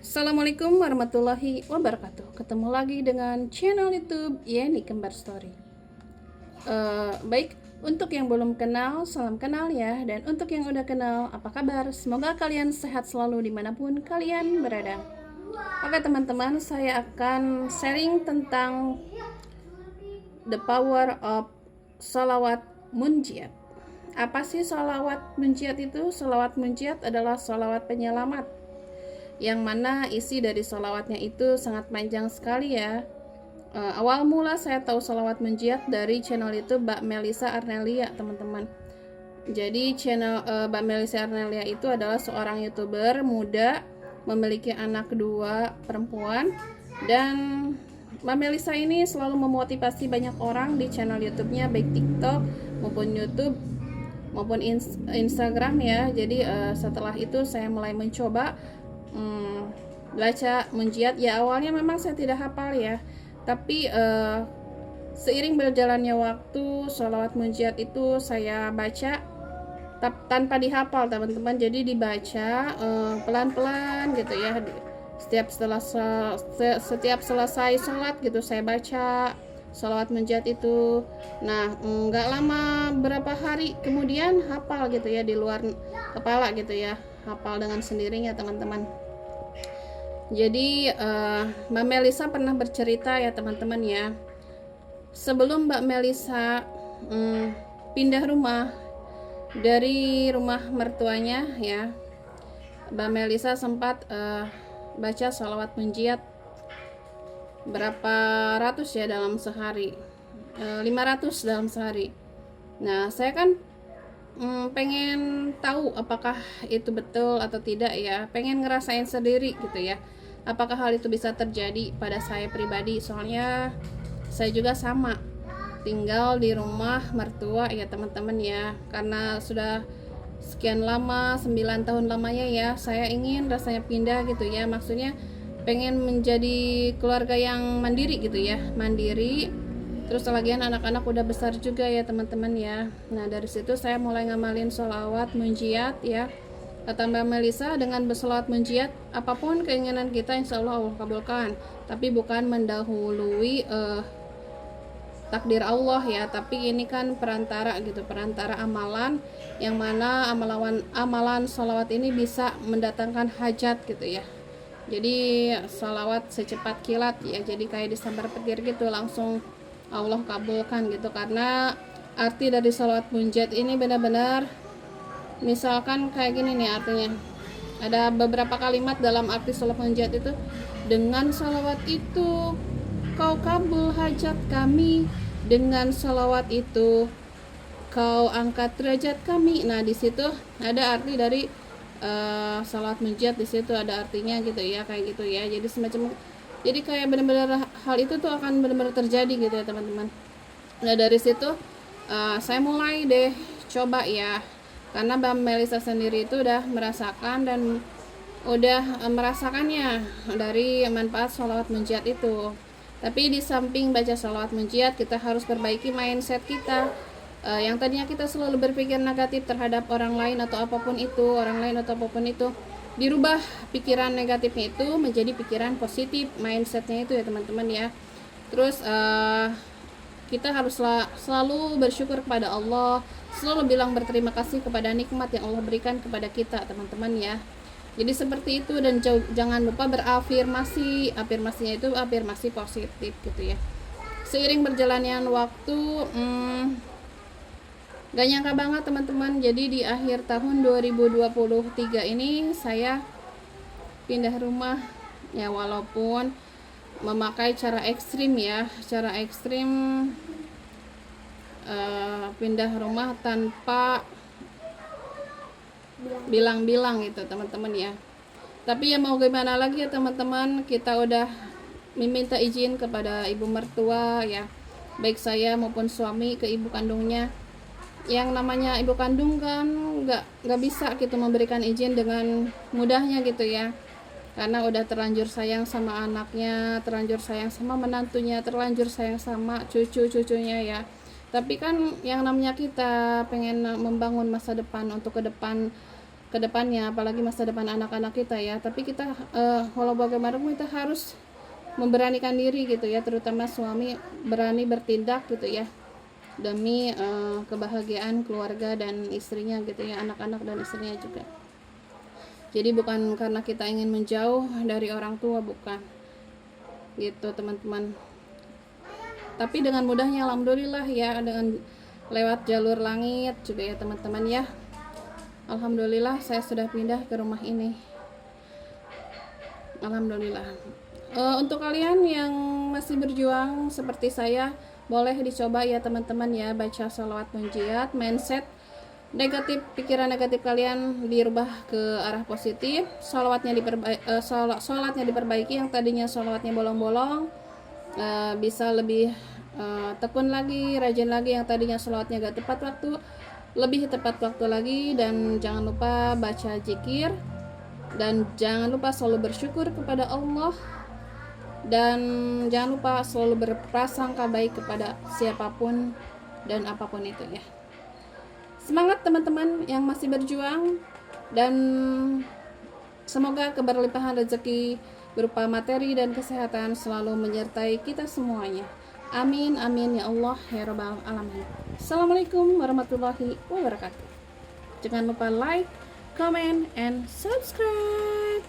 Assalamualaikum warahmatullahi wabarakatuh. Ketemu lagi dengan channel YouTube Yeni Kembar Story. Baik, untuk yang belum kenal, salam kenal ya. Dan untuk yang udah kenal, apa kabar? Semoga kalian sehat selalu dimanapun kalian berada. Oke teman-teman, saya akan sharing tentang the power of salawat munjiat. Apa sih salawat munjiat itu? Salawat munjiat adalah salawat penyelamat, yang mana isi dari salawatnya itu sangat panjang sekali ya. Awal mula saya tahu salawat munjiat dari channel itu Mbak Melisa Arnelia, teman-teman. Jadi channel Mbak Melisa Arnelia itu adalah seorang YouTuber muda, memiliki anak kedua perempuan, dan Mbak Melisa ini selalu memotivasi banyak orang di channel YouTube-nya, baik TikTok maupun YouTube maupun Instagram ya. Jadi setelah itu saya mulai mencoba baca munjiat. Ya awalnya memang saya tidak hafal ya, tapi seiring berjalannya waktu sholawat munjiat itu saya baca tanpa dihafal teman-teman. Jadi dibaca pelan-pelan gitu ya. Setiap selesai sholat gitu saya baca sholawat munjiat itu. Nah nggak lama, berapa hari kemudian hafal gitu ya, di luar kepala gitu ya, hafal dengan sendirinya teman-teman. Jadi Mbak Melisa pernah bercerita ya teman-teman ya, sebelum Mbak Melisa pindah rumah dari rumah mertuanya ya, Mbak Melisa sempat baca sholawat munjiat berapa ratus ya dalam sehari, 500 dalam sehari. Nah saya kan pengen tahu apakah itu betul atau tidak ya, pengen ngerasain sendiri gitu ya, apakah hal itu bisa terjadi pada saya pribadi. Soalnya saya juga sama tinggal di rumah mertua ya teman-teman ya, karena sudah sekian lama, 9 tahun lamanya ya, saya ingin rasanya pindah gitu ya, maksudnya pengen menjadi keluarga yang mandiri gitu ya, mandiri. Terus lagian anak-anak udah besar juga ya teman-teman ya. Nah dari situ saya mulai ngamalin sholawat munjiat ya. Kata Mbak Melisa, dengan bersolawat munjiat apapun keinginan kita insya Allah Allah kabulkan. Tapi bukan mendahului takdir Allah ya, tapi ini kan perantara gitu, perantara amalan, yang mana amalan sholawat ini bisa mendatangkan hajat gitu ya. Jadi sholawat secepat kilat ya, jadi kayak disambar petir gitu, langsung Allah kabulkan gitu. Karena arti dari sholawat munjiat ini benar-benar, misalkan kayak gini nih artinya, ada beberapa kalimat dalam arti sholawat munjiat itu, dengan sholawat itu kau kabul hajat kami, dengan sholawat itu kau angkat derajat kami. Nah di situ ada arti dari sholawat munjiat, di situ ada artinya gitu ya, kayak gitu ya. Jadi semacam, jadi kayak benar-benar hal itu tuh akan benar-benar terjadi gitu ya teman-teman. Nah dari situ saya mulai deh coba ya, karena Mbak Melisa sendiri itu udah merasakan dan udah merasakannya dari manfaat sholawat munjiat itu. Tapi di samping baca sholawat munjiat, kita harus perbaiki mindset kita. Yang tadinya kita selalu berpikir negatif terhadap orang lain atau apapun itu, dirubah pikiran negatifnya itu menjadi pikiran positif, mindsetnya itu ya teman-teman ya. Terus kita harus selalu bersyukur kepada Allah, selalu bilang berterima kasih kepada nikmat yang Allah berikan kepada kita teman-teman ya. Jadi seperti itu, dan jangan lupa berafirmasi. Afirmasinya itu afirmasi positif gitu ya. Seiring berjalannya waktu, gak nyangka banget teman-teman, jadi di akhir tahun 2023 ini saya pindah rumah ya, walaupun memakai cara ekstrim ya, pindah rumah tanpa bilang-bilang gitu teman-teman ya. Tapi ya mau gimana lagi ya teman-teman, kita udah meminta izin kepada ibu mertua ya, baik saya maupun suami ke ibu kandungnya. Yang namanya ibu kandung kan nggak bisa gitu memberikan izin dengan mudahnya gitu ya, karena udah terlanjur sayang sama anaknya, terlanjur sayang sama menantunya, terlanjur sayang sama cucu-cucunya ya. Tapi kan yang namanya kita pengen membangun masa depan untuk ke depan ke depannya, apalagi masa depan anak-anak kita ya. Tapi kita walau bagaimanapun kita harus memberanikan diri gitu ya, terutama suami berani bertindak gitu ya, demi kebahagiaan keluarga dan istrinya gitu ya, anak-anak dan istrinya juga. Jadi bukan karena kita ingin menjauh dari orang tua, bukan gitu teman-teman. Tapi dengan mudahnya alhamdulillah ya, dengan lewat jalur langit juga ya teman-teman ya. Alhamdulillah saya sudah pindah ke rumah ini. Alhamdulillah. Untuk kalian yang masih berjuang seperti saya, boleh dicoba ya teman-teman ya, baca sholawat munjiat, mindset negatif, pikiran negatif kalian dirubah ke arah positif, sholawatnya diperbaiki, yang tadinya sholawatnya bolong-bolong bisa lebih tekun lagi, rajin lagi, yang tadinya sholawatnya gak tepat waktu, lebih tepat waktu lagi. Dan jangan lupa baca zikir, dan jangan lupa selalu bersyukur kepada Allah, dan jangan lupa selalu berprasangka baik kepada siapapun dan apapun itu ya. Semangat teman-teman yang masih berjuang, dan semoga keberlimpahan rezeki berupa materi dan kesehatan selalu menyertai kita semuanya. Amin amin ya Allah ya rabbal alamin. Assalamualaikum warahmatullahi wabarakatuh. Jangan lupa like, comment, and subscribe.